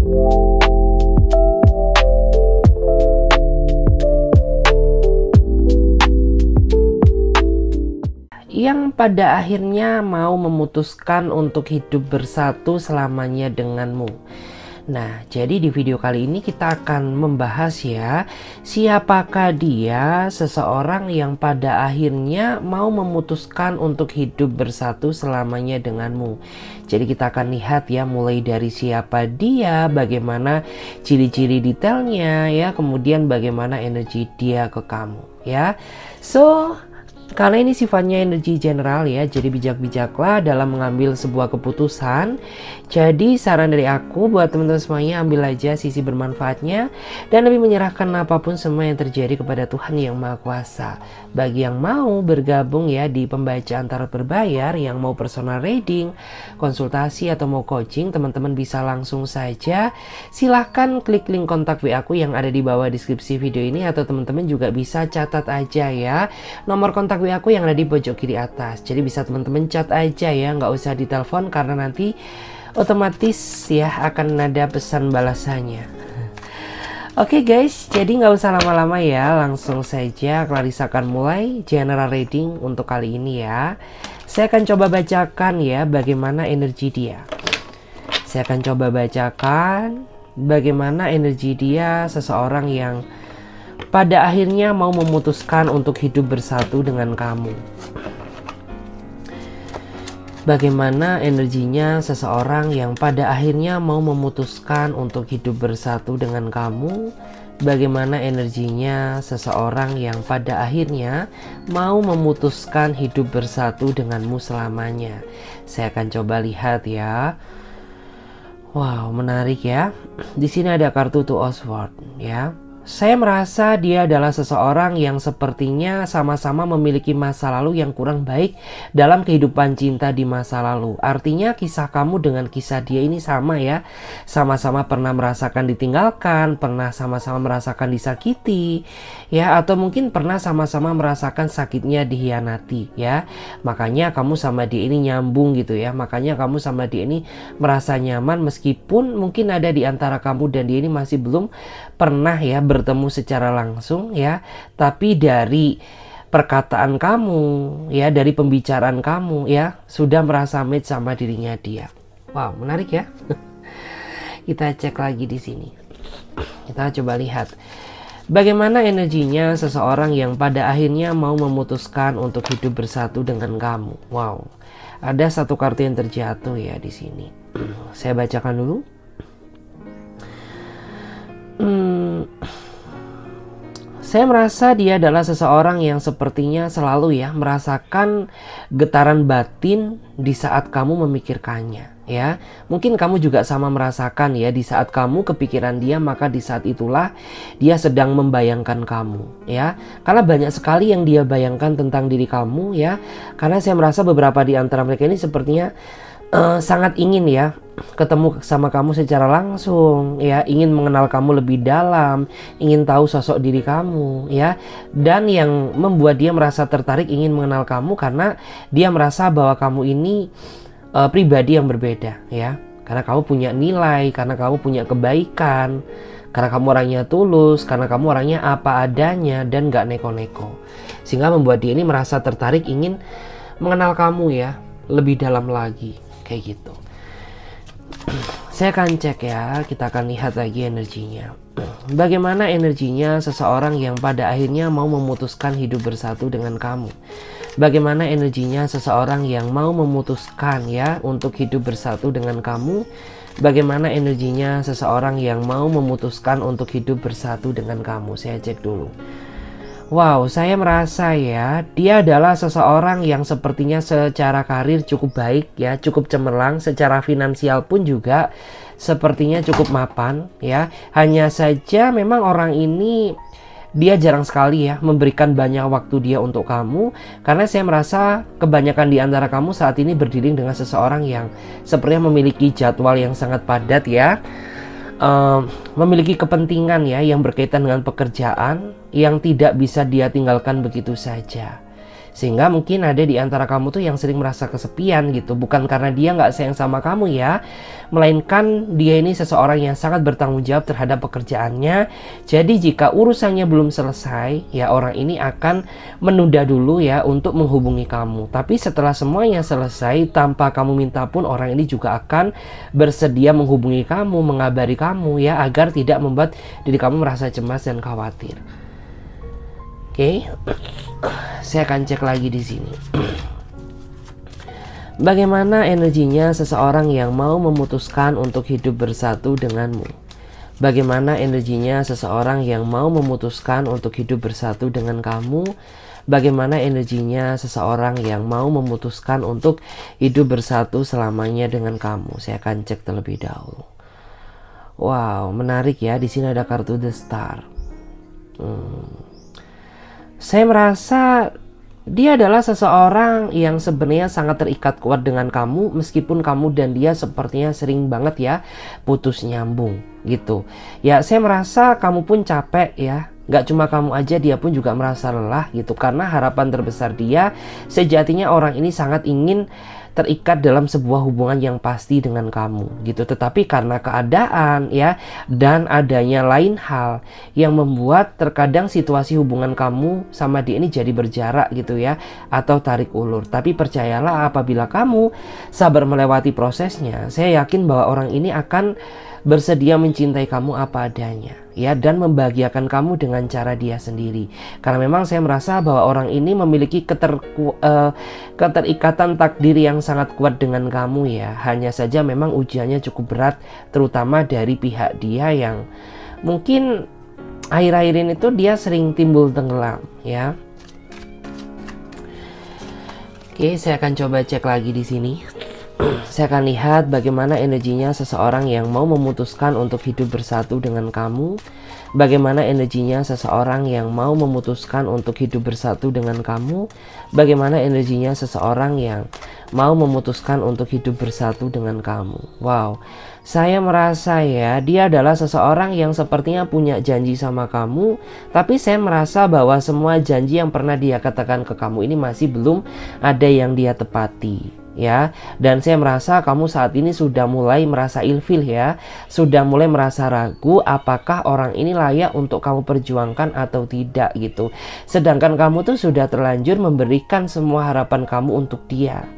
Yang pada akhirnya mau memutuskan untuk hidup bersatu selamanya denganmu. Nah, jadi di video kali ini kita akan membahas ya, siapakah dia, seseorang yang pada akhirnya mau memutuskan untuk hidup bersatu selamanya denganmu. Jadi kita akan lihat ya, mulai dari siapa dia, bagaimana ciri-ciri detailnya ya, kemudian bagaimana energi dia ke kamu ya. So, karena ini sifatnya energi general ya, jadi bijak-bijaklah dalam mengambil sebuah keputusan. Jadi saran dari aku buat teman-teman semuanya, ambil aja sisi bermanfaatnya dan lebih menyerahkan apapun semua yang terjadi kepada Tuhan yang Maha Kuasa. Bagi yang mau bergabung ya di pembacaan tarot berbayar, yang mau personal reading, konsultasi atau mau coaching, teman-teman bisa langsung saja silahkan klik link kontak WA aku yang ada di bawah deskripsi video ini, atau teman-teman juga bisa catat aja ya nomor kontak WA aku yang ada di pojok kiri atas. Jadi bisa teman-teman chat aja ya, nggak usah ditelepon karena nanti otomatis ya akan ada pesan balasannya. Oke guys, jadi nggak usah lama-lama ya, langsung saja Clarissa akan mulai general reading untuk kali ini ya. Saya akan coba bacakan ya bagaimana energi dia. Saya akan coba bacakan bagaimana energi dia, seseorang yang pada akhirnya mau memutuskan untuk hidup bersatu dengan kamu. Bagaimana energinya seseorang yang pada akhirnya mau memutuskan untuk hidup bersatu dengan kamu. Bagaimana energinya seseorang yang pada akhirnya mau memutuskan hidup bersatu denganmu selamanya. Saya akan coba lihat ya. Wow, menarik ya. Di sini ada kartu Two of Swords ya. Saya merasa dia adalah seseorang yang sepertinya sama-sama memiliki masa lalu yang kurang baik dalam kehidupan cinta di masa lalu. Artinya kisah kamu dengan kisah dia ini sama ya. Sama-sama pernah merasakan ditinggalkan, pernah sama-sama merasakan disakiti ya, atau mungkin pernah sama-sama merasakan sakitnya dikhianati ya. Makanya kamu sama dia ini nyambung gitu ya. Makanya kamu sama dia ini merasa nyaman meskipun mungkin ada di antara kamu dan dia ini masih belum pernah ya bertemu secara langsung ya, tapi dari perkataan kamu ya, dari pembicaraan kamu ya, sudah merasa match sama dirinya dia. Wow, menarik ya. Kita cek lagi di sini. Kita coba lihat bagaimana energinya seseorang yang pada akhirnya mau memutuskan untuk hidup bersatu dengan kamu. Wow, ada satu kartu yang terjatuh ya di sini. Saya bacakan dulu. Saya merasa dia adalah seseorang yang sepertinya selalu ya merasakan getaran batin di saat kamu memikirkannya ya. Mungkin kamu juga sama merasakan ya, di saat kamu kepikiran dia, maka di saat itulah dia sedang membayangkan kamu ya. Karena banyak sekali yang dia bayangkan tentang diri kamu ya. Karena saya merasa beberapa di antara mereka ini sepertinya sangat ingin ya ketemu sama kamu secara langsung ya, ingin mengenal kamu lebih dalam, ingin tahu sosok diri kamu ya. Dan yang membuat dia merasa tertarik ingin mengenal kamu karena dia merasa bahwa kamu ini pribadi yang berbeda ya. Karena kamu punya nilai, karena kamu punya kebaikan, karena kamu orangnya tulus, karena kamu orangnya apa adanya dan gak neko-neko. Sehingga membuat dia ini merasa tertarik ingin mengenal kamu ya lebih dalam lagi. Kayak gitu. Saya akan cek ya, kita akan lihat lagi energinya. Bagaimana energinya seseorang yang pada akhirnya mau memutuskan hidup bersatu dengan kamu. Bagaimana energinya seseorang yang mau memutuskan ya untuk hidup bersatu dengan kamu. Bagaimana energinya seseorang yang mau memutuskan untuk hidup bersatu dengan kamu. Saya cek dulu. Wow, saya merasa ya, dia adalah seseorang yang sepertinya secara karir cukup baik ya, cukup cemerlang, secara finansial pun juga sepertinya cukup mapan ya. Hanya saja memang orang ini dia jarang sekali ya memberikan banyak waktu dia untuk kamu, karena saya merasa kebanyakan di antara kamu saat ini berdiri dengan seseorang yang sepertinya memiliki jadwal yang sangat padat ya. Memiliki kepentingan ya yang berkaitan dengan pekerjaan yang tidak bisa dia tinggalkan begitu saja. Sehingga mungkin ada di antara kamu tuh yang sering merasa kesepian gitu. Bukan karena dia nggak sayang sama kamu ya, melainkan dia ini seseorang yang sangat bertanggung jawab terhadap pekerjaannya. Jadi jika urusannya belum selesai, ya orang ini akan menunda dulu ya untuk menghubungi kamu. Tapi setelah semuanya selesai, tanpa kamu minta pun orang ini juga akan bersedia menghubungi kamu, mengabari kamu ya, agar tidak membuat diri kamu merasa cemas dan khawatir. Oke, saya akan cek lagi di sini. Bagaimana energinya seseorang yang mau memutuskan untuk hidup bersatu denganmu? Bagaimana energinya seseorang yang mau memutuskan untuk hidup bersatu dengan kamu? Bagaimana energinya seseorang yang mau memutuskan untuk hidup bersatu selamanya dengan kamu? Saya akan cek terlebih dahulu. Wow, menarik ya. Di sini ada kartu The Star. Saya merasa dia adalah seseorang yang sebenarnya sangat terikat kuat dengan kamu, meskipun kamu dan dia sepertinya sering banget ya putus nyambung gitu. Ya, saya merasa kamu pun capek ya. Gak cuma kamu aja, dia pun juga merasa lelah gitu. Karena harapan terbesar dia, sejatinya orang ini sangat ingin terikat dalam sebuah hubungan yang pasti dengan kamu gitu. Tetapi karena keadaan ya, dan adanya lain hal yang membuat terkadang situasi hubungan kamu sama dia ini jadi berjarak gitu ya, atau tarik ulur. Tapi percayalah, apabila kamu sabar melewati prosesnya, saya yakin bahwa orang ini akan bersedia mencintai kamu apa adanya ya, dan membahagiakan kamu dengan cara dia sendiri. Karena memang saya merasa bahwa orang ini memiliki keterikatan takdir yang sangat kuat dengan kamu ya. Hanya saja memang ujiannya cukup berat, terutama dari pihak dia yang mungkin akhir-akhir ini tuh dia sering timbul tenggelam ya. Oke, saya akan coba cek lagi di sini. Saya akan lihat bagaimana energinya seseorang yang mau memutuskan untuk hidup bersatu dengan kamu. Bagaimana energinya seseorang yang mau memutuskan untuk hidup bersatu dengan kamu. Bagaimana energinya seseorang yang mau memutuskan untuk hidup bersatu dengan kamu. Wow, saya merasa ya, dia adalah seseorang yang sepertinya punya janji sama kamu. Tapi saya merasa bahwa semua janji yang pernah dia katakan ke kamu ini masih belum ada yang dia tepati ya. Dan saya merasa kamu saat ini sudah mulai merasa ilfil ya, sudah mulai merasa ragu apakah orang ini layak untuk kamu perjuangkan atau tidak gitu. Sedangkan kamu tuh sudah terlanjur memberikan semua harapan kamu untuk dia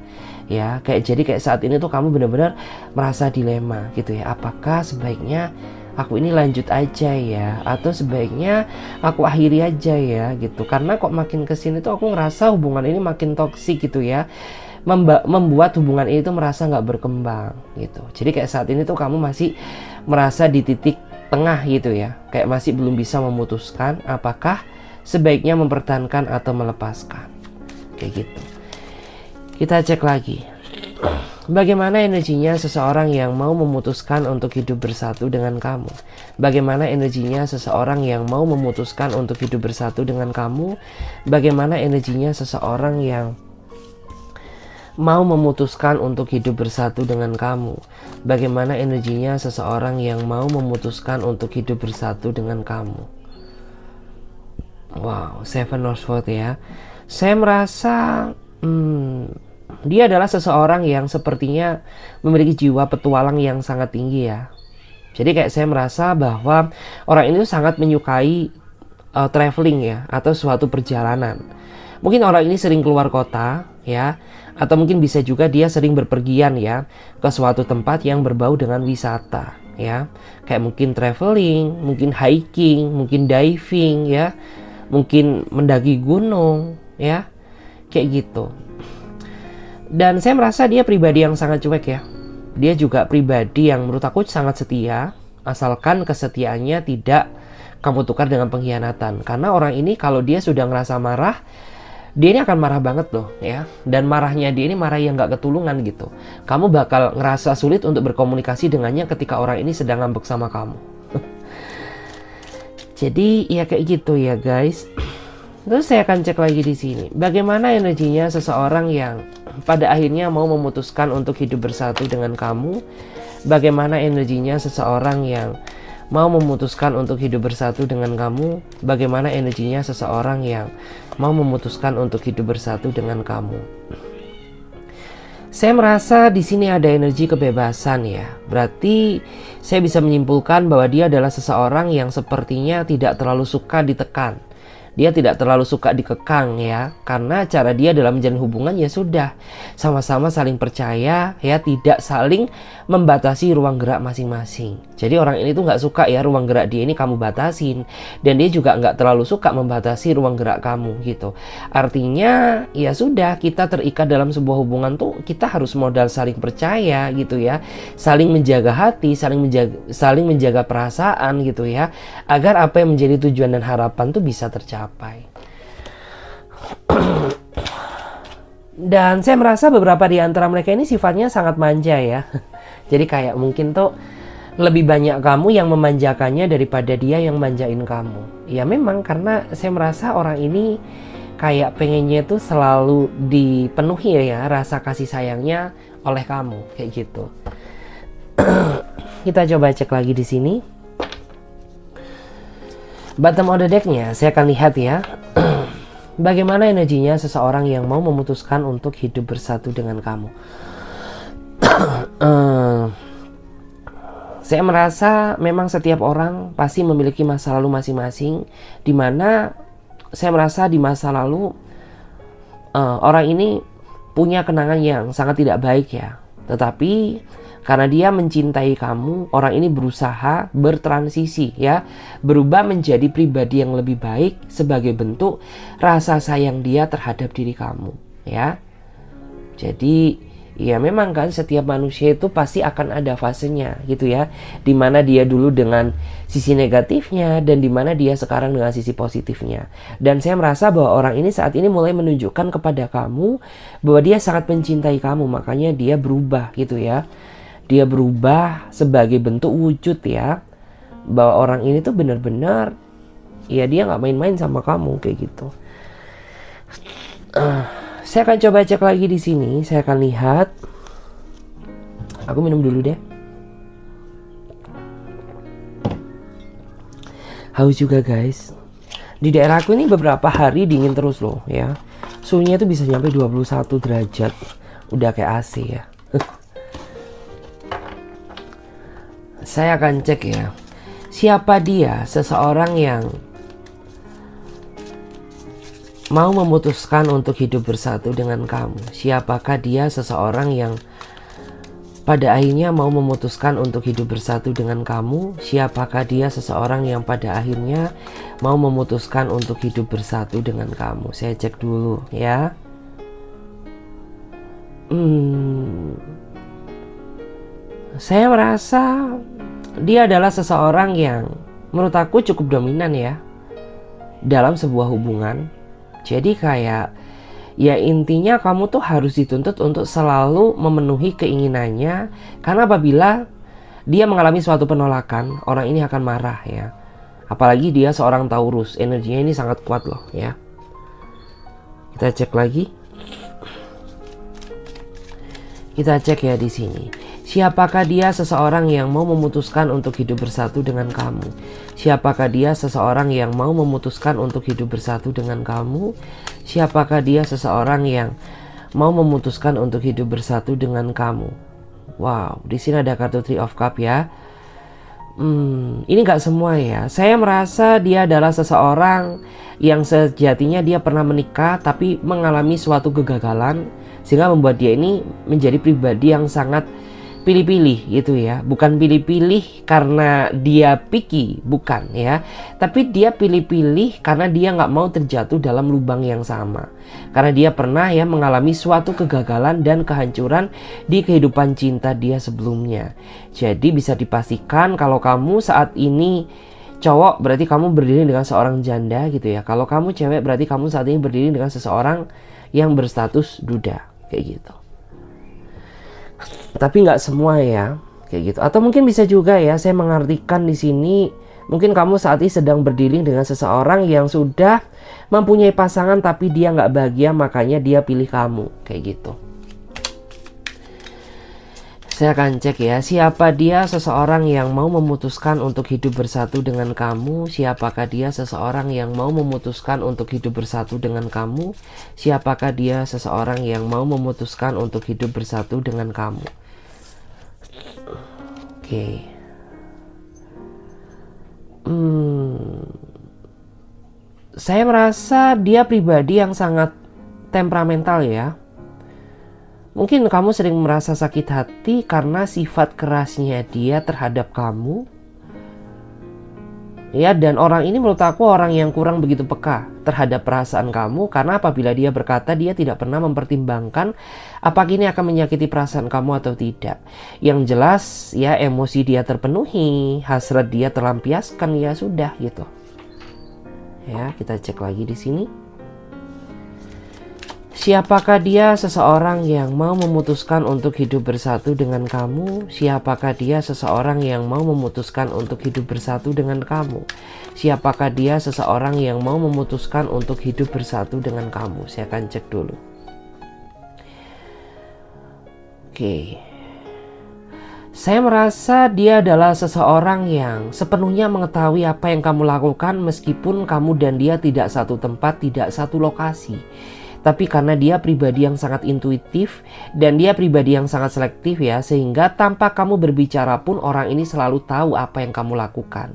ya. Jadi kayak saat ini tuh kamu benar-benar merasa dilema gitu ya, apakah sebaiknya aku ini lanjut aja ya, atau sebaiknya aku akhiri aja ya gitu. Karena kok makin kesini tuh aku ngerasa hubungan ini makin toksik gitu ya, membuat hubungan ini tuh merasa nggak berkembang gitu. Jadi kayak saat ini tuh kamu masih merasa di titik tengah gitu ya, kayak masih belum bisa memutuskan apakah sebaiknya mempertahankan atau melepaskan kayak gitu. Kita cek lagi bagaimana energinya seseorang yang mau memutuskan untuk hidup bersatu dengan kamu. Bagaimana energinya seseorang yang mau memutuskan untuk hidup bersatu dengan kamu. Bagaimana energinya seseorang yang mau memutuskan untuk hidup bersatu dengan kamu. Bagaimana energinya seseorang yang mau memutuskan untuk hidup bersatu dengan kamu. Wow, Seven of Swords ya. Saya merasa dia adalah seseorang yang sepertinya memiliki jiwa petualang yang sangat tinggi ya. Jadi kayak saya merasa bahwa orang ini sangat menyukai traveling ya, atau suatu perjalanan. Mungkin orang ini sering keluar kota ya, atau mungkin bisa juga dia sering berpergian ya ke suatu tempat yang berbau dengan wisata ya. Kayak mungkin traveling, mungkin hiking, mungkin diving ya, mungkin mendaki gunung ya, kayak gitu. Dan saya merasa dia pribadi yang sangat cuek ya. Dia juga pribadi yang menurut aku sangat setia, asalkan kesetiaannya tidak kamu tukar dengan pengkhianatan. Karena orang ini kalau dia sudah ngerasa marah, dia ini akan marah banget loh ya. Dan marahnya dia ini marah yang gak ketulungan gitu. Kamu bakal ngerasa sulit untuk berkomunikasi dengannya ketika orang ini sedang ngambek sama kamu. Jadi ya kayak gitu ya guys. Terus saya akan cek lagi di sini. Bagaimana energinya seseorang yang pada akhirnya mau memutuskan untuk hidup bersatu dengan kamu. Bagaimana energinya seseorang yang mau memutuskan untuk hidup bersatu dengan kamu? Bagaimana energinya seseorang yang mau memutuskan untuk hidup bersatu dengan kamu? Saya merasa di sini ada energi kebebasan ya. Berarti saya bisa menyimpulkan bahwa dia adalah seseorang yang sepertinya tidak terlalu suka ditekan. Dia tidak terlalu suka dikekang ya, karena cara dia dalam menjalin hubungan ya sudah sama-sama saling percaya ya, tidak saling membatasi ruang gerak masing-masing. Jadi orang ini tuh nggak suka ya ruang gerak dia ini kamu batasin, dan dia juga nggak terlalu suka membatasi ruang gerak kamu gitu. Artinya ya sudah, kita terikat dalam sebuah hubungan tuh kita harus modal saling percaya gitu ya, saling menjaga hati, saling menjaga perasaan gitu ya, agar apa yang menjadi tujuan dan harapan tuh bisa tercapai. Dan saya merasa beberapa di antara mereka ini sifatnya sangat manja ya. Jadi kayak mungkin tuh lebih banyak kamu yang memanjakannya daripada dia yang manjain kamu. Ya memang karena saya merasa orang ini kayak pengennya tuh selalu dipenuhi ya rasa kasih sayangnya oleh kamu kayak gitu. Kita coba cek lagi di sini. Bottom of the deck-nya saya akan lihat ya. Bagaimana energinya seseorang yang mau memutuskan untuk hidup bersatu dengan kamu. Saya merasa memang setiap orang pasti memiliki masa lalu masing-masing, dimana saya merasa di masa lalu orang ini punya kenangan yang sangat tidak baik ya. Tetapi karena dia mencintai kamu, orang ini berusaha bertransisi ya, berubah menjadi pribadi yang lebih baik sebagai bentuk rasa sayang dia terhadap diri kamu ya. Jadi ya memang kan setiap manusia itu pasti akan ada fasenya gitu ya, dimana dia dulu dengan sisi negatifnya dan dimana dia sekarang dengan sisi positifnya. Dan saya merasa bahwa orang ini saat ini mulai menunjukkan kepada kamu bahwa dia sangat mencintai kamu, makanya dia berubah gitu ya. Dia berubah sebagai bentuk wujud ya, bahwa orang ini tuh benar-benar ya dia nggak main-main sama kamu kayak gitu. Saya akan coba cek lagi di sini. Saya akan lihat. Aku minum dulu deh. Haus juga guys. Di daerah aku ini beberapa hari dingin terus loh ya. Suhunya itu bisa nyampe 21 derajat. Udah kayak AC ya. Saya akan cek ya. Siapa dia? Seseorang yang mau memutuskan untuk hidup bersatu dengan kamu. Siapakah dia? Seseorang yang pada akhirnya mau memutuskan untuk hidup bersatu dengan kamu. Siapakah dia? Seseorang yang pada akhirnya mau memutuskan untuk hidup bersatu dengan kamu. Saya cek dulu ya. Saya merasa dia adalah seseorang yang menurut aku cukup dominan ya dalam sebuah hubungan. Jadi kayak ya intinya kamu tuh harus dituntut untuk selalu memenuhi keinginannya, karena apabila dia mengalami suatu penolakan, orang ini akan marah ya. Apalagi dia seorang Taurus, energinya ini sangat kuat loh ya. Kita cek lagi. Kita cek ya di sini. Siapakah dia? Seseorang yang mau memutuskan untuk hidup bersatu dengan kamu. Siapakah dia? Seseorang yang mau memutuskan untuk hidup bersatu dengan kamu. Siapakah dia? Seseorang yang mau memutuskan untuk hidup bersatu dengan kamu. Wow, di sini ada kartu Three of Cups ya. Ini nggak semua ya. Saya merasa dia adalah seseorang yang sejatinya dia pernah menikah tapi mengalami suatu kegagalan, sehingga membuat dia ini menjadi pribadi yang sangat pilih-pilih gitu ya. Bukan pilih-pilih karena dia picky, bukan ya, tapi dia pilih-pilih karena dia nggak mau terjatuh dalam lubang yang sama, karena dia pernah ya mengalami suatu kegagalan dan kehancuran di kehidupan cinta dia sebelumnya. Jadi bisa dipastikan kalau kamu saat ini cowok, berarti kamu berdiri dengan seorang janda gitu ya. Kalau kamu cewek, berarti kamu saat ini berdiri dengan seseorang yang berstatus duda kayak gitu. Tapi nggak semua ya kayak gitu. Atau mungkin bisa juga ya saya mengartikan di sini, mungkin kamu saat ini sedang berdiri dengan seseorang yang sudah mempunyai pasangan tapi dia nggak bahagia, makanya dia pilih kamu kayak gitu. Saya akan cek ya, siapa dia seseorang yang mau memutuskan untuk hidup bersatu dengan kamu? Siapakah dia seseorang yang mau memutuskan untuk hidup bersatu dengan kamu? Siapakah dia seseorang yang mau memutuskan untuk hidup bersatu dengan kamu? Oke. Saya merasa dia pribadi yang sangat temperamental ya. Mungkin kamu sering merasa sakit hati karena sifat kerasnya dia terhadap kamu. Ya, dan orang ini menurut aku orang yang kurang begitu peka terhadap perasaan kamu, karena apabila dia berkata, dia tidak pernah mempertimbangkan apakah ini akan menyakiti perasaan kamu atau tidak. Yang jelas ya, emosi dia terpenuhi, hasrat dia terlampiaskan, ya sudah gitu. Ya, kita cek lagi di sini. Siapakah dia seseorang yang mau memutuskan untuk hidup bersatu dengan kamu? Siapakah dia seseorang yang mau memutuskan untuk hidup bersatu dengan kamu? Siapakah dia seseorang yang mau memutuskan untuk hidup bersatu dengan kamu? Saya akan cek dulu. Oke. Saya merasa dia adalah seseorang yang sepenuhnya mengetahui apa yang kamu lakukan, meskipun kamu dan dia tidak satu tempat, tidak satu lokasi. Tapi karena dia pribadi yang sangat intuitif dan dia pribadi yang sangat selektif ya, sehingga tanpa kamu berbicara pun orang ini selalu tahu apa yang kamu lakukan.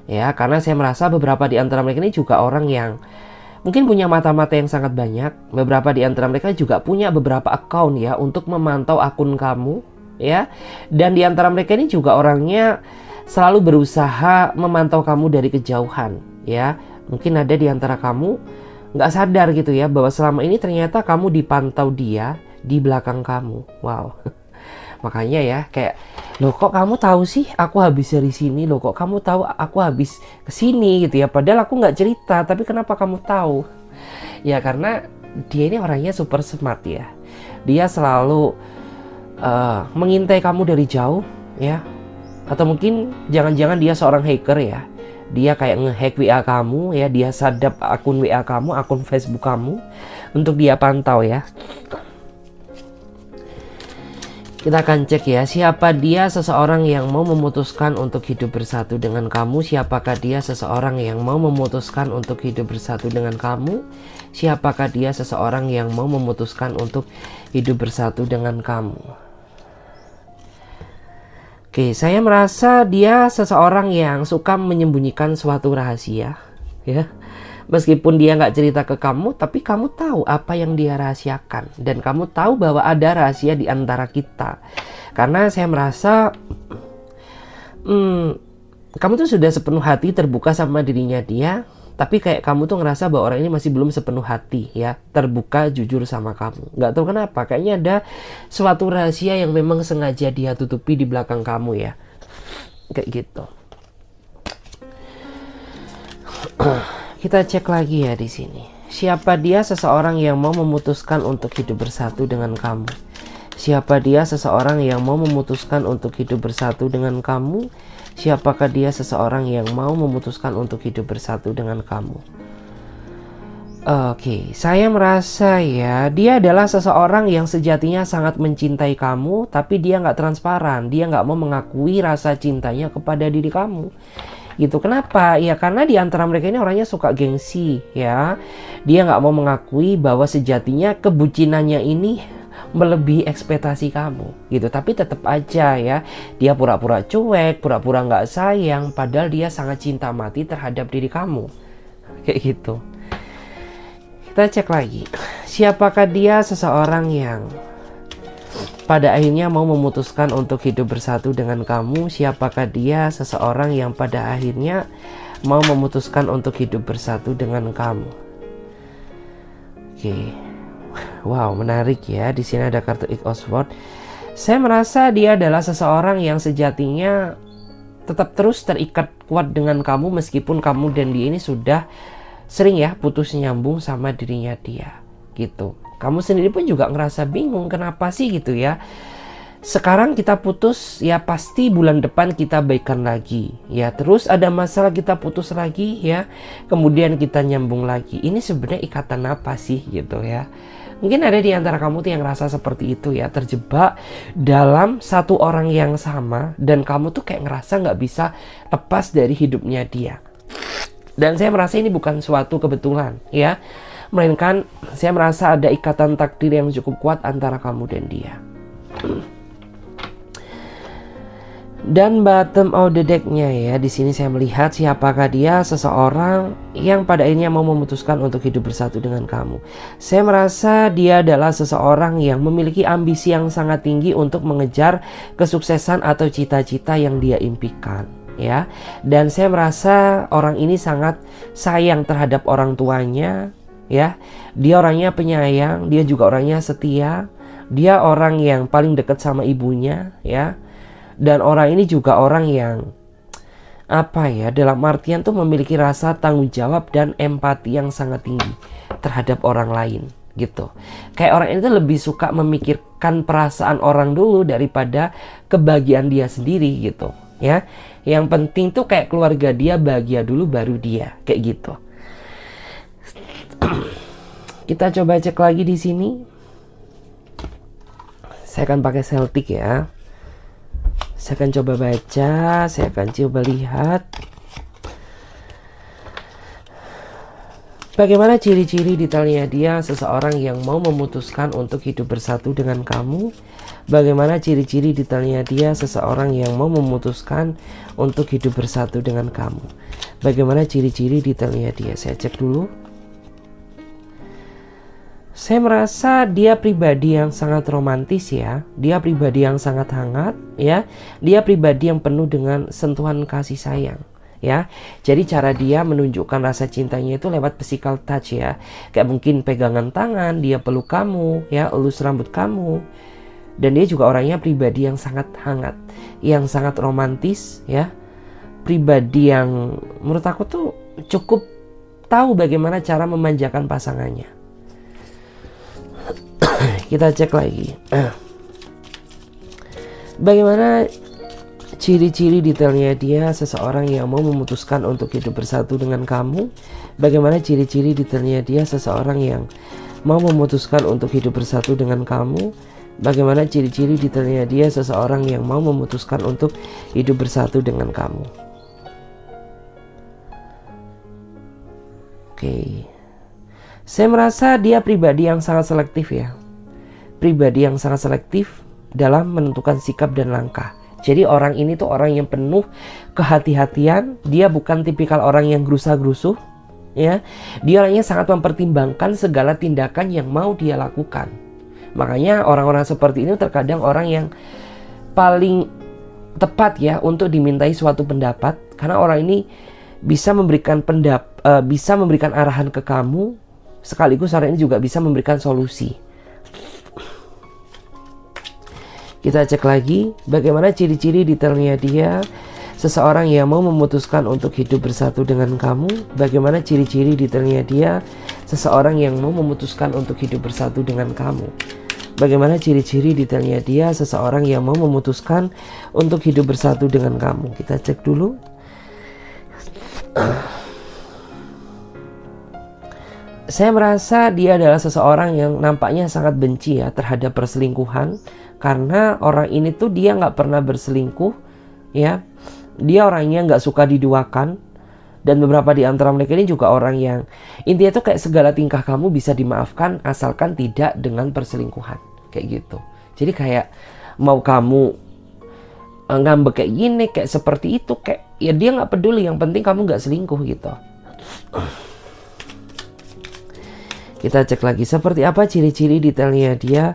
Ya, karena saya merasa beberapa di antara mereka ini juga orang yang mungkin punya mata-mata yang sangat banyak. Beberapa di antara mereka juga punya beberapa account ya untuk memantau akun kamu ya. Dan di antara mereka ini juga orangnya selalu berusaha memantau kamu dari kejauhan ya. Mungkin ada di antara kamu nggak sadar gitu ya, bahwa selama ini ternyata kamu dipantau dia di belakang kamu. Wow. Makanya ya, kayak, loh kok kamu tahu sih aku habis dari sini, loh kok kamu tahu aku habis kesini gitu ya, padahal aku nggak cerita, tapi kenapa kamu tahu? Ya karena dia ini orangnya super smart ya. Dia selalu mengintai kamu dari jauh ya. Atau mungkin jangan-jangan dia seorang hacker ya. Dia kayak ngehack WA kamu ya, dia sadap akun WA kamu, akun Facebook kamu untuk dia pantau ya. Kita akan cek ya, siapa dia seseorang yang mau memutuskan untuk hidup bersatu dengan kamu? Siapakah dia seseorang yang mau memutuskan untuk hidup bersatu dengan kamu? Siapakah dia seseorang yang mau memutuskan untuk hidup bersatu dengan kamu? Oke, saya merasa dia seseorang yang suka menyembunyikan suatu rahasia ya. Meskipun dia nggak cerita ke kamu, tapi kamu tahu apa yang dia rahasiakan. Dan kamu tahu bahwa ada rahasia di antara kita. Karena saya merasa kamu tuh sudah sepenuh hati terbuka sama dirinya dia. Tapi kayak kamu tuh ngerasa bahwa orang ini masih belum sepenuh hati ya, terbuka jujur sama kamu. Nggak tahu kenapa, kayaknya ada suatu rahasia yang memang sengaja dia tutupi di belakang kamu ya. Kayak gitu. Kita cek lagi ya di sini. Siapa dia seseorang yang mau memutuskan untuk hidup bersatu dengan kamu? Siapa dia seseorang yang mau memutuskan untuk hidup bersatu dengan kamu? Siapakah dia seseorang yang mau memutuskan untuk hidup bersatu dengan kamu? Oke, saya merasa ya, dia adalah seseorang yang sejatinya sangat mencintai kamu, tapi dia nggak transparan, dia nggak mau mengakui rasa cintanya kepada diri kamu. Gitu, kenapa? Ya karena di antara mereka ini orangnya suka gengsi ya. Dia nggak mau mengakui bahwa sejatinya kebucinannya ini melebihi ekspektasi kamu gitu, tapi tetap aja ya dia pura-pura cuek, pura-pura nggak sayang, padahal dia sangat cinta mati terhadap diri kamu kayak gitu. Kita cek lagi, siapakah dia seseorang yang pada akhirnya mau memutuskan untuk hidup bersatu dengan kamu? Siapakah dia seseorang yang pada akhirnya mau memutuskan untuk hidup bersatu dengan kamu? Oke. Wow, menarik ya. Di sini ada kartu Eight of Swords. Saya merasa dia adalah seseorang yang sejatinya tetap terus terikat kuat dengan kamu, meskipun kamu dan dia ini sudah sering ya putus nyambung sama dirinya dia gitu. Kamu sendiri pun juga ngerasa bingung, kenapa sih gitu ya. Sekarang kita putus, ya pasti bulan depan kita baikan lagi ya. Terus ada masalah, kita putus lagi ya, kemudian kita nyambung lagi. Ini sebenarnya ikatan apa sih gitu ya. Mungkin ada di antara kamu tuh yang rasa seperti itu ya, terjebak dalam satu orang yang sama dan kamu tuh kayak ngerasa nggak bisa lepas dari hidupnya dia. Dan saya merasa ini bukan suatu kebetulan ya, melainkan saya merasa ada ikatan takdir yang cukup kuat antara kamu dan dia. Dan bottom of the deck-nya ya, di sini saya melihat siapakah dia, seseorang yang pada akhirnya mau memutuskan untuk hidup bersatu dengan kamu. Saya merasa dia adalah seseorang yang memiliki ambisi yang sangat tinggi untuk mengejar kesuksesan atau cita-cita yang dia impikan ya. Dan saya merasa orang ini sangat sayang terhadap orang tuanya ya. Dia orangnya penyayang, dia juga orangnya setia, dia orang yang paling dekat sama ibunya ya. Dan orang ini juga orang yang dalam artian tuh memiliki rasa tanggung jawab dan empati yang sangat tinggi terhadap orang lain gitu. Kayak orang ini tuh lebih suka memikirkan perasaan orang dulu daripada kebahagiaan dia sendiri gitu ya. Yang penting tuh kayak keluarga dia bahagia dulu baru dia, kayak gitu. Kita coba cek lagi di sini. Saya akan pakai Celtic ya. Saya akan coba baca, saya akan coba lihat bagaimana ciri-ciri detailnya dia, seseorang yang mau memutuskan untuk hidup bersatu dengan kamu. Bagaimana ciri-ciri detailnya dia, seseorang yang mau memutuskan untuk hidup bersatu dengan kamu. Bagaimana ciri-ciri detailnya dia, saya cek dulu. Saya merasa dia pribadi yang sangat romantis ya. Dia pribadi yang sangat hangat ya. Dia pribadi yang penuh dengan sentuhan kasih sayang ya. Jadi cara dia menunjukkan rasa cintanya itu lewat physical touch ya. Kayak mungkin pegangan tangan, dia peluk kamu ya, elus rambut kamu. Dan dia juga orangnya pribadi yang sangat hangat, yang sangat romantis ya. Pribadi yang menurut aku tuh cukup tahu bagaimana cara memanjakan pasangannya. Kita cek lagi. Bagaimana ciri-ciri detailnya dia, seseorang yang mau memutuskan untuk hidup bersatu dengan kamu. Bagaimana ciri-ciri detailnya dia, seseorang yang mau memutuskan untuk hidup bersatu dengan kamu. Bagaimana ciri-ciri detailnya dia, seseorang yang mau memutuskan untuk hidup bersatu dengan kamu. Oke. Saya merasa dia pribadi yang sangat selektif ya. Pribadi yang sangat selektif dalam menentukan sikap dan langkah. Jadi orang ini tuh orang yang penuh kehati-hatian. Dia bukan tipikal orang yang gerusa-gerusuh ya. Dia orangnya sangat mempertimbangkan segala tindakan yang mau dia lakukan. Makanya orang-orang seperti ini terkadang orang yang paling tepat ya untuk dimintai suatu pendapat. Karena orang ini bisa memberikan bisa memberikan arahan ke kamu, sekaligus orang ini juga bisa memberikan solusi. Kita cek lagi bagaimana ciri-ciri detailnya dia, seseorang yang mau memutuskan untuk hidup bersatu dengan kamu. Bagaimana ciri-ciri detailnya dia, seseorang yang mau memutuskan untuk hidup bersatu dengan kamu. Bagaimana ciri-ciri detailnya dia, seseorang yang mau memutuskan untuk hidup bersatu dengan kamu. Kita cek dulu. Saya merasa dia adalah seseorang yang nampaknya sangat benci ya terhadap perselingkuhan. Karena orang ini tuh dia nggak pernah berselingkuh ya. Dia orangnya nggak suka diduakan. Dan beberapa di antara mereka ini juga orang yang intinya tuh kayak segala tingkah kamu bisa dimaafkan asalkan tidak dengan perselingkuhan. Kayak gitu. Jadi kayak mau kamu ngambek kayak gini, kayak seperti itu, kayak ya dia nggak peduli, yang penting kamu nggak selingkuh gitu. Kita cek lagi seperti apa ciri-ciri detailnya dia,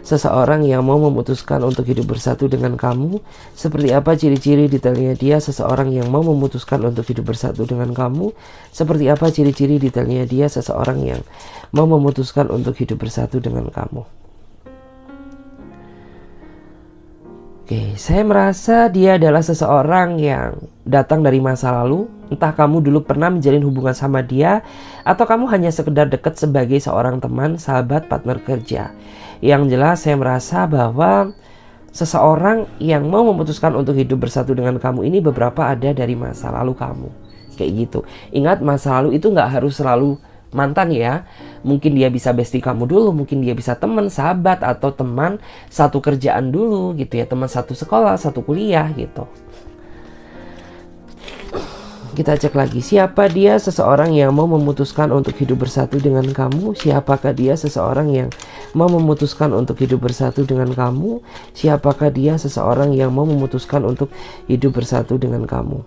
seseorang yang mau memutuskan untuk hidup bersatu dengan kamu. Seperti apa ciri-ciri detailnya dia, seseorang yang mau memutuskan untuk hidup bersatu dengan kamu. Seperti apa ciri-ciri detailnya dia, seseorang yang mau memutuskan untuk hidup bersatu dengan kamu. Oke, saya merasa dia adalah seseorang yang datang dari masa lalu. Entah kamu dulu pernah menjalin hubungan sama dia, atau kamu hanya sekedar dekat sebagai seorang teman, sahabat, partner kerja. Yang jelas saya merasa bahwa seseorang yang mau memutuskan untuk hidup bersatu dengan kamu ini beberapa ada dari masa lalu kamu. Kayak gitu. Ingat, masa lalu itu nggak harus selalu mantan ya. Mungkin dia bisa bestie kamu dulu, mungkin dia bisa teman, sahabat, atau teman satu kerjaan dulu gitu ya, teman satu sekolah, satu kuliah gitu. Kita cek lagi, siapa dia? Seseorang yang mau memutuskan untuk hidup bersatu dengan kamu. Siapakah dia? Seseorang yang mau memutuskan untuk hidup bersatu dengan kamu. Siapakah dia? Seseorang yang mau memutuskan untuk hidup bersatu dengan kamu.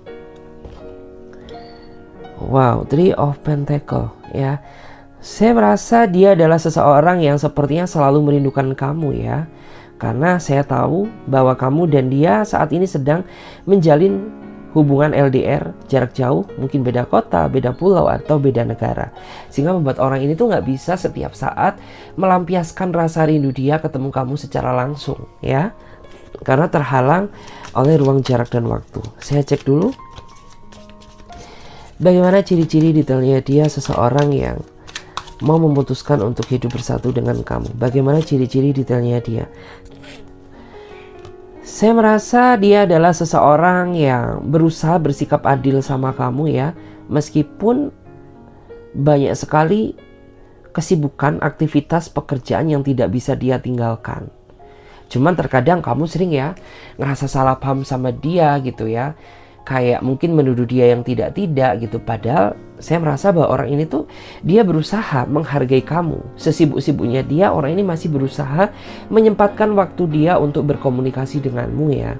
Wow, Three of Pentacles ya. Saya merasa dia adalah seseorang yang sepertinya selalu merindukan kamu ya. Karena saya tahu bahwa kamu dan dia saat ini sedang menjalin hubungan LDR, jarak jauh, mungkin beda kota, beda pulau, atau beda negara. Sehingga membuat orang ini tuh nggak bisa setiap saat melampiaskan rasa rindu dia ketemu kamu secara langsung ya. Karena terhalang oleh ruang jarak dan waktu. Saya cek dulu. Bagaimana ciri-ciri detailnya dia seseorang yang mau memutuskan untuk hidup bersatu dengan kamu. Bagaimana ciri-ciri detailnya dia. Saya merasa dia adalah seseorang yang berusaha bersikap adil sama kamu ya. Meskipun banyak sekali kesibukan, aktivitas, pekerjaan yang tidak bisa dia tinggalkan. Cuman terkadang kamu sering ya ngerasa salah paham sama dia gitu ya. Kayak mungkin menuduh dia yang tidak-tidak gitu. Padahal saya merasa bahwa orang ini tuh dia berusaha menghargai kamu. Sesibuk-sibuknya dia, orang ini masih berusaha menyempatkan waktu dia untuk berkomunikasi denganmu ya.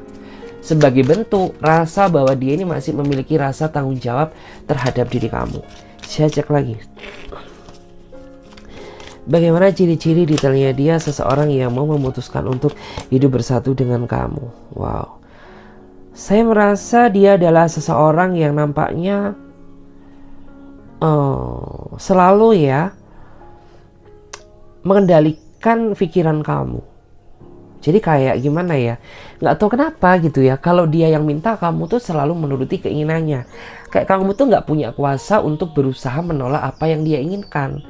Sebagai bentuk rasa bahwa dia ini masih memiliki rasa tanggung jawab terhadap diri kamu. Saya cek lagi. Bagaimana ciri-ciri detailnya dia seseorang yang mau memutuskan untuk hidup bersatu dengan kamu. Wow. Saya merasa dia adalah seseorang yang nampaknya selalu ya mengendalikan pikiran kamu. Jadi kayak gimana ya, nggak tahu kenapa gitu ya, kalau dia yang minta kamu tuh selalu menuruti keinginannya. Kayak kamu tuh nggak punya kuasa untuk berusaha menolak apa yang dia inginkan.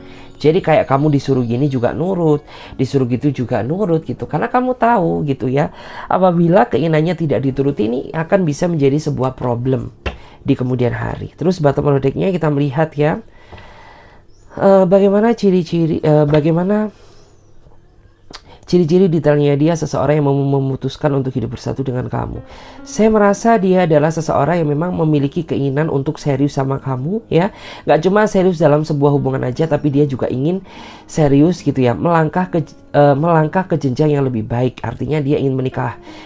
Jadi kayak kamu disuruh gini juga nurut, disuruh gitu juga nurut gitu. Karena kamu tahu gitu ya, apabila keinginannya tidak dituruti ini akan bisa menjadi sebuah problem di kemudian hari. Terus bottom of the deck-nya kita melihat ya, bagaimana ciri-ciri, ciri-ciri detailnya dia seseorang yang memutuskan untuk hidup bersatu dengan kamu. Saya merasa dia adalah seseorang yang memang memiliki keinginan untuk serius sama kamu ya. Gak cuma serius dalam sebuah hubungan aja, tapi dia juga ingin serius gitu ya, melangkah ke jenjang yang lebih baik. Artinya dia ingin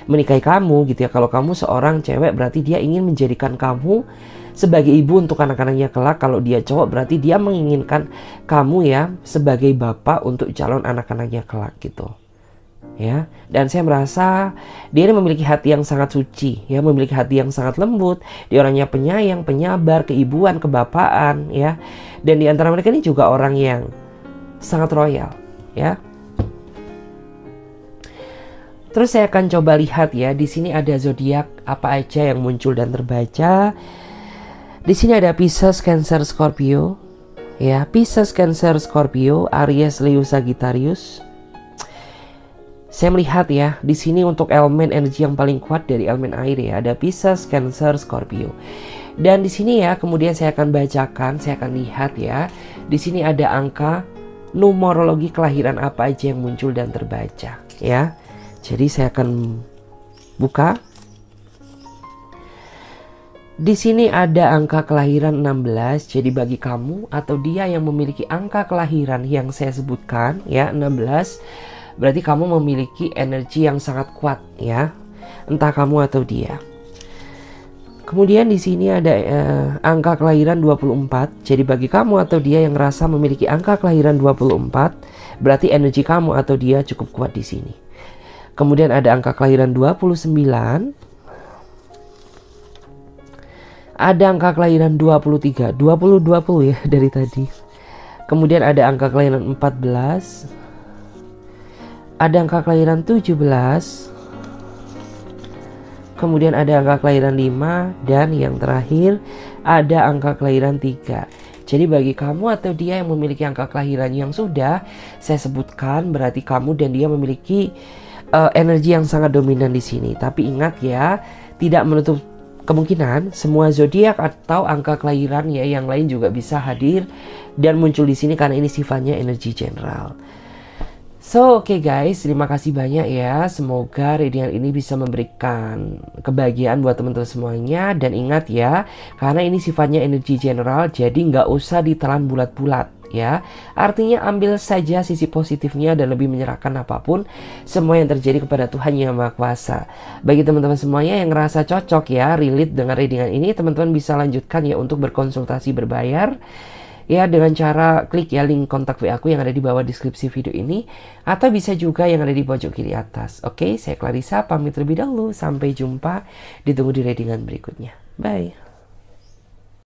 menikahi kamu gitu ya. Kalau kamu seorang cewek berarti dia ingin menjadikan kamu sebagai ibu untuk anak-anaknya kelak. Kalau dia cowok berarti dia menginginkan kamu ya sebagai bapak untuk calon anak-anaknya kelak gitu. Ya, dan saya merasa dia ini memiliki hati yang sangat suci ya, memiliki hati yang sangat lembut. Dia orangnya penyayang, penyabar, keibuan, kebapaan ya. Dan di antara mereka ini juga orang yang sangat royal ya. Terus saya akan coba lihat ya, di sini ada zodiak apa aja yang muncul dan terbaca. Di sini ada Pisces, Cancer, Scorpio ya. Pisces, Cancer, Scorpio, Aries, Leo, Sagittarius. Saya melihat ya, di sini untuk elemen energi yang paling kuat dari elemen air ya, ada Pisces, Cancer, Scorpio. Dan di sini ya, kemudian saya akan bacakan, saya akan lihat ya. Di sini ada angka numerologi kelahiran apa aja yang muncul dan terbaca ya. Jadi saya akan buka. Di sini ada angka kelahiran 16. Jadi bagi kamu atau dia yang memiliki angka kelahiran yang saya sebutkan ya, 16, berarti kamu memiliki energi yang sangat kuat ya, entah kamu atau dia. Kemudian di sini ada angka kelahiran 24. Jadi bagi kamu atau dia yang merasa memiliki angka kelahiran 24, berarti energi kamu atau dia cukup kuat di sini. Kemudian ada angka kelahiran 29. Ada angka kelahiran 23, 20 ya dari tadi. Kemudian ada angka kelahiran 14. Ada angka kelahiran 17. Kemudian ada angka kelahiran 5. Dan yang terakhir ada angka kelahiran 3. Jadi bagi kamu atau dia yang memiliki angka kelahiran yang sudah saya sebutkan, berarti kamu dan dia memiliki energi yang sangat dominan di sini. Tapi ingat ya, tidak menutup kemungkinan semua zodiak atau angka kelahiran ya yang lain juga bisa hadir dan muncul di sini karena ini sifatnya energi general. So, oke guys, terima kasih banyak ya. Semoga readingan ini bisa memberikan kebahagiaan buat teman-teman semuanya. Dan ingat ya, karena ini sifatnya energi general, jadi nggak usah ditelan bulat-bulat ya. Artinya ambil saja sisi positifnya dan lebih menyerahkan apapun semua yang terjadi kepada Tuhan Yang Maha Kuasa. Bagi teman-teman semuanya yang ngerasa cocok ya, relate dengan readingan ini, teman-teman bisa lanjutkan ya untuk berkonsultasi berbayar. Ya, dengan cara klik ya link kontak WA aku yang ada di bawah deskripsi video ini, atau bisa juga yang ada di pojok kiri atas. Oke, saya Clarissa pamit terlebih dahulu. Sampai jumpa, ditunggu di readingan berikutnya. Bye.